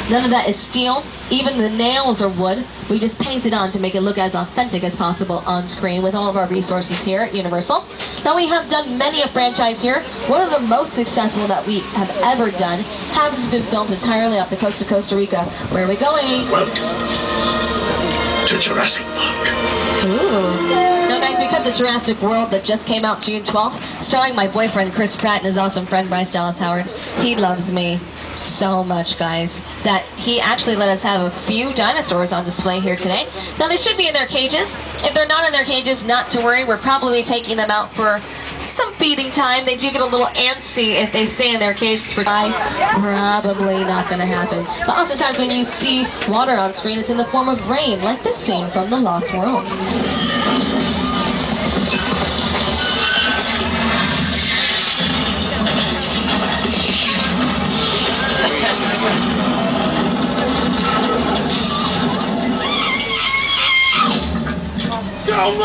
None of that is steel. Even the nails are wood. We just paint it on to make it look as authentic as possible on screen with all of our resources here at Universal. Now, we have done many a franchise here. One of the most successful that we have ever done has been filmed entirely off the coast of Costa Rica. Where are we going? Welcome to Jurassic Park. Ooh. Now, guys, because of Jurassic World that just came out June 12th, starring my boyfriend Chris Pratt and his awesome friend Bryce Dallas Howard, he loves me so much, guys, that he actually let us have a few dinosaurs on display here today. Now, they should be in their cages. If they're not in their cages, not to worry. We're probably taking them out for some feeding time. They do get a little antsy if they stay in their cages for time. Probably not going to happen. But oftentimes when you see water on screen, it's in the form of rain, like this scene from The Lost World. Down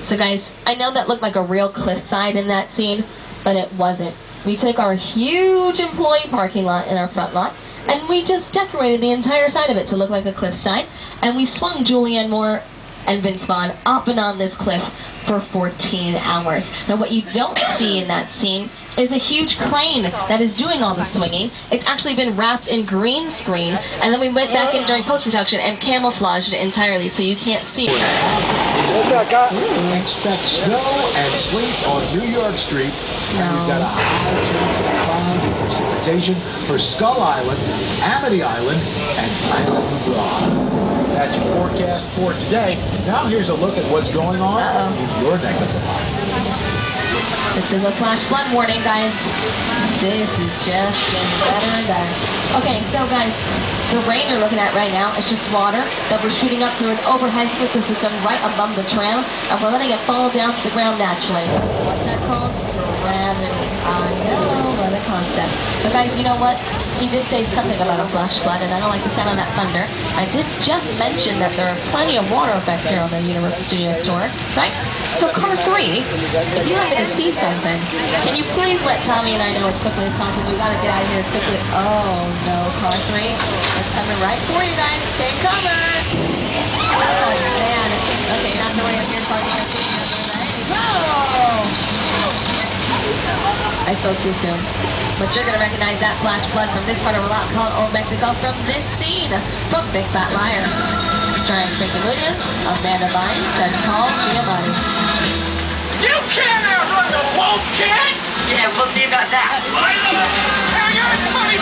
So guys, I know that looked like a real cliffside in that scene, but it wasn't. We took our huge employee parking lot in our front lot, and we just decorated the entire side of it to look like a cliffside, and we swung Julianne Moore and Vince Vaughn up and on this cliff for 14 hours. Now, what you don't see in that scene is a huge crane that is doing all the swinging. It's actually been wrapped in green screen, and then we went back in during post-production and camouflaged it entirely so you can't see it. Expect snow and sleet on New York Street. And we've got a high chance of clouds and precipitation for Skull Island, Amity Island, and Isla Nublar. That's your forecast for today. Now here's a look at what's going on in your neck of the woods. This is a flash flood warning, guys. This is just getting better and better. Okay, so guys, the rain you're looking at right now is just water that we're shooting up through an overhead sprinkler system right above the tram, and we're letting it fall down to the ground naturally. What's that called? Gravity. I know, what a concept. But guys, you know what? He did say something about a flash flood, and I don't like the sound of that thunder. I did just mention that there are plenty of water effects here on the Universal Studios tour, right? So Car 3, if you happen to see something, can you please let Tommy and I know as quickly as possible? We gotta get out of here as quickly. Oh no, Car 3, it's coming right for you guys. Take cover. Oh man. Okay, you don't have to worry if your car is I spoke too soon. But you're going to recognize that flash flood from this part of a lot called Old Mexico from this scene from Big Fat Liar. Starring Frankie Muniz, Amanda Bynes, and Paul Giamatti. You can't outrun the wolf, kid! Yeah, we'll see about that. Hang on, buddy,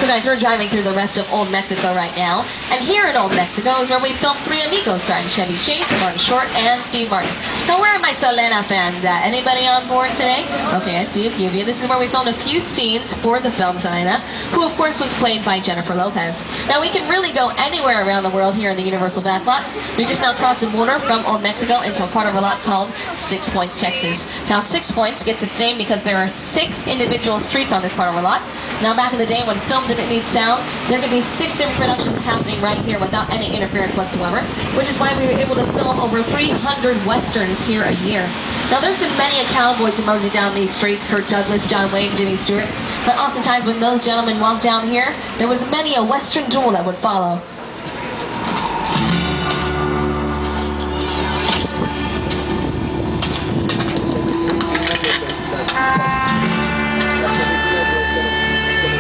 So guys, we're driving through the rest of Old Mexico right now. And here in Old Mexico is where we filmed Three Amigos, starring Chevy Chase, Martin Short, and Steve Martin. Now, where are my Selena fans at? Anybody on board today? Okay, I see a few of you. This is where we filmed a few scenes for the film Selena, who of course was played by Jennifer Lopez. Now, we can really go anywhere around the world here in the Universal backlot. We just now crossed the border from Old Mexico into a part of a lot called Six Points, Texas. Now, 6 Points gets its name because there are 6 individual streets on this part of a lot. Now, back in the day when film didn't need sound, there could be 6 different productions happening right here without any interference whatsoever, which is why we were able to film over 300 westerns here a year. Now, there's been many a cowboy to mosey down these streets, Kirk Douglas, John Wayne, Jimmy Stewart, but oftentimes when those gentlemen walked down here, there was many a western duel that would follow.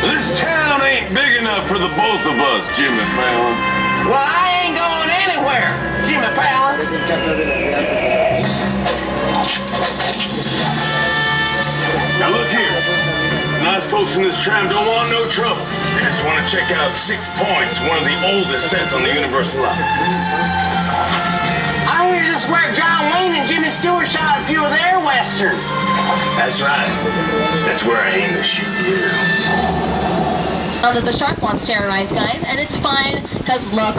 This town ain't big enough for the both of us, Jimmy Fallon. Well, I ain't going anywhere, Jimmy Fallon. Now look here. Nice folks in this tram don't want no trouble. They just want to check out 6 Points, one of the oldest sets on the Universal lot. I hear this is where John Wayne and Jimmy Stewart shot a few of their westerns. That's right. That's where I aim to shoot you. Now that the shark wants terrorized, guys, and it's fine, because look,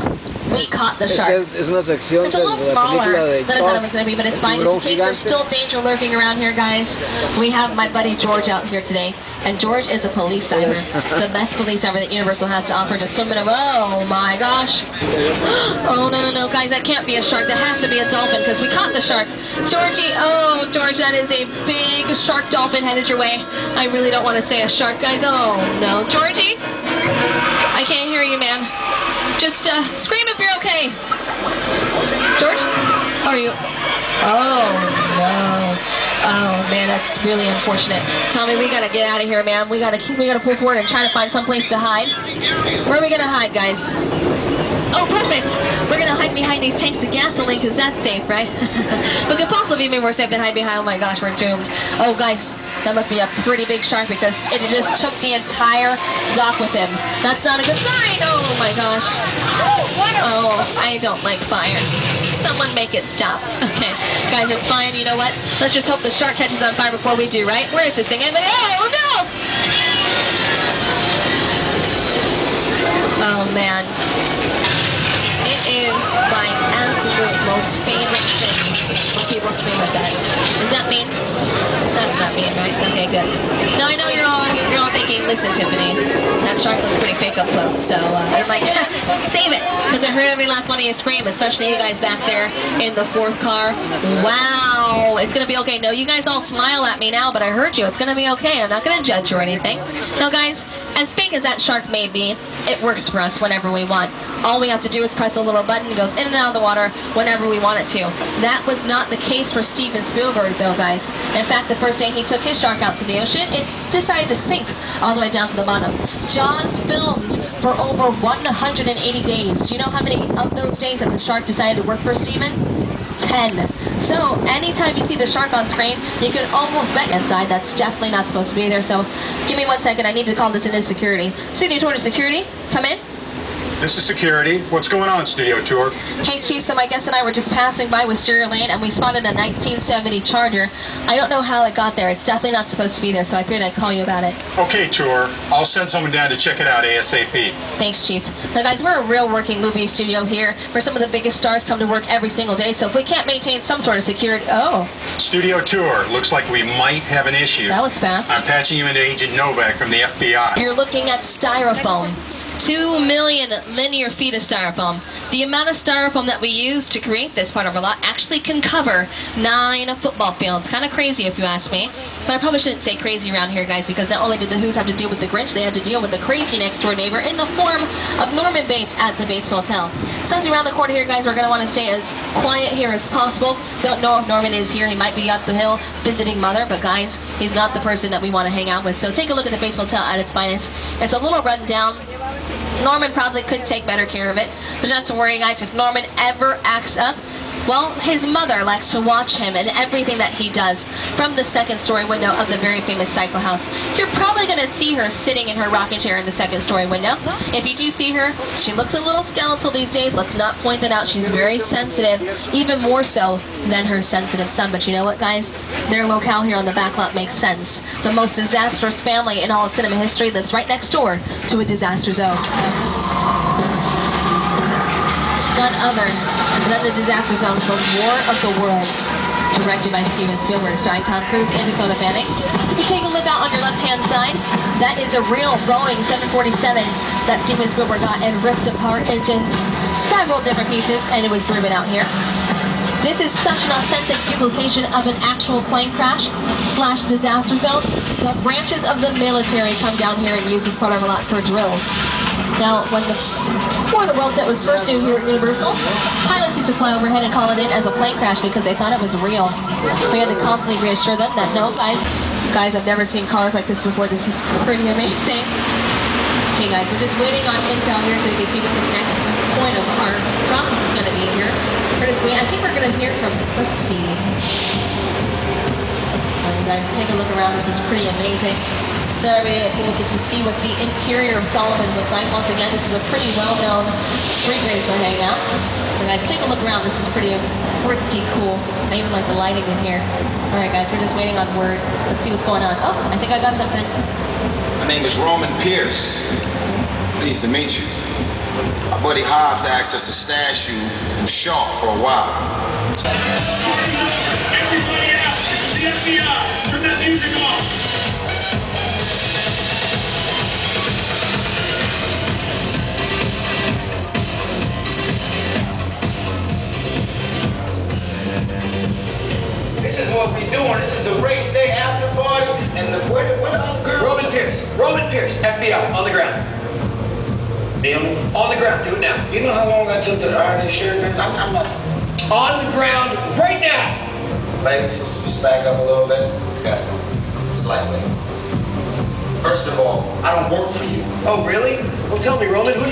We caught the shark. Es una sección It's a de little la película smaller de than I thought it was Jaws, going to be, but it's el fine. Just in tiburón case there's gigante. still danger lurking around here, guys, we have my buddy George out here today. And George is a police diver. The best police diver that Universal has to offer to swim in a... Oh, my gosh. Oh, no, guys, that can't be a shark. That has to be a dolphin, because we caught the shark. Georgie, oh, George, that is a big shark dolphin headed your way. I really don't want to say a shark, guys. Oh, no. Georgie? I can't hear you, man. Just scream if you're okay. George? Are you... Oh, no. Oh, man, that's really unfortunate. Tommy, we gotta get out of here, man. We gotta pull forward and try to find some place to hide. Where are we gonna hide, guys? Oh, perfect! We're gonna hide behind these tanks of gasoline, because that's safe, right? But could possibly be more safe than hide behind... Oh my gosh, we're doomed. Oh, guys, that must be a pretty big shark, because it just took the entire dock with him. That's not a good sign! Oh my gosh. Oh, I don't like fire. Someone make it stop. Okay, guys, it's fine. You know what? Let's just hope the shark catches on fire before we do, right? Where is this thing? Anybody? Oh, no! Oh, man. It is my absolute most favorite thing when people scream like that. Is that mean? That's not mean, right? Okay, good. Now I know you're all thinking, listen, Tiffany, that shark looks pretty fake up close. So I'm like, save it, because I heard every last one of you scream, especially you guys back there in the fourth car. Wow, it's gonna be okay. No, you guys all smile at me now, but I heard you. It's gonna be okay. I'm not gonna judge you or anything. Now, guys, as fake as that shark may be, it works for us whenever we want. All we have to do is press a little button. It goes in and out of the water whenever we want it to. That was not the case for Steven Spielberg, though, guys. In fact, the first day he took his shark out to the ocean, it's decided to sink all the way down to the bottom. Jaws filmed for over 180 days. Do you know how many of those days that the shark decided to work for Steven? 10. So anytime you see the shark on screen, you can almost bet inside that's definitely not supposed to be there. So give me 1 second. I need to call this into security. Studio Tour to security. Come in. This is security. What's going on, Studio Tour? Hey, Chief, so my guest and I were just passing by Wisteria Lane, and we spotted a 1970 Charger. I don't know how it got there. It's definitely not supposed to be there, so I figured I'd call you about it. Okay, Tour. I'll send someone down to check it out ASAP. Thanks, Chief. Now, guys, we're a real working movie studio here, where some of the biggest stars come to work every single day, so if we can't maintain some sort of security... Oh. Studio Tour. Looks like we might have an issue. That was fast. I'm patching you into Agent Novak from the FBI. You're looking at styrofoam. 2 million linear feet of styrofoam. The amount of styrofoam that we use to create this part of our lot actually can cover 9 football fields. Kind of crazy if you ask me. But I probably shouldn't say crazy around here, guys, because not only did the Who's have to deal with the Grinch, they had to deal with the crazy next door neighbor in the form of Norman Bates at the Bates Motel. So as we round the corner here, guys, we're going to want to stay as quiet here as possible. Don't know if Norman is here. He might be up the hill visiting Mother, but guys, he's not the person that we want to hang out with. So take a look at the Bates Motel at its finest. It's a little run down. Norman probably could take better care of it, but not to worry, guys. If Norman ever acts up, well, his mother likes to watch him and everything that he does from the second-story window of the very famous Cycle House. You're probably going to see her sitting in her rocking chair in the second-story window. If you do see her, she looks a little skeletal these days. Let's not point that out. She's very sensitive, even more so than her sensitive son. But you know what, guys? Their locale here on the back lot makes sense. The most disastrous family in all of cinema history lives right next door to a disaster zone. None other than the disaster zone for War of the Worlds, directed by Steven Spielberg, starring Tom Cruise and Dakota Fanning. If you take a look out on your left-hand side, that is a real Boeing 747 that Steven Spielberg got and ripped apart into several different pieces, and it was driven out here. This is such an authentic duplication of an actual plane crash / disaster zone that branches of the military come down here and use this part of a lot for drills. Now, when the War of the Worlds set was first new here at Universal, pilots used to fly overhead and call it in as a plane crash because they thought it was real. We had to constantly reassure them that, no, guys, I've never seen cars like this before. This is pretty amazing. Okay, guys, we're just waiting on intel here so you can see what the next point of our process is going to be here. We're just waiting. I think we're going to hear from, let's see. Guys, take a look around. This is pretty amazing. So everybody will get to see what the interior of Sullivan's looks like. Once again, this is a pretty well-known street racer hangout. So guys, take a look around. This is pretty cool. I even like the lighting in here. All right, guys, we're just waiting on word. Let's see what's going on. Oh, I think I got something. My name is Roman Pierce. Pleased to meet you. My buddy Hobbs asked us to stash you from Shaw for a while. Everybody out! It's the FBI! Turn that music off! This is what we doing. This is the race day after party. And where the other girls? Roman Pierce, FBI, on the ground. Them. On the ground, do it now. You know how long I took to iron this shirt, man? I'm not. On the ground, right now. Ladies, let's back up a little bit. Got it. Slightly. First of all, I don't work for you. Oh, really? Well, tell me, Roman, who do you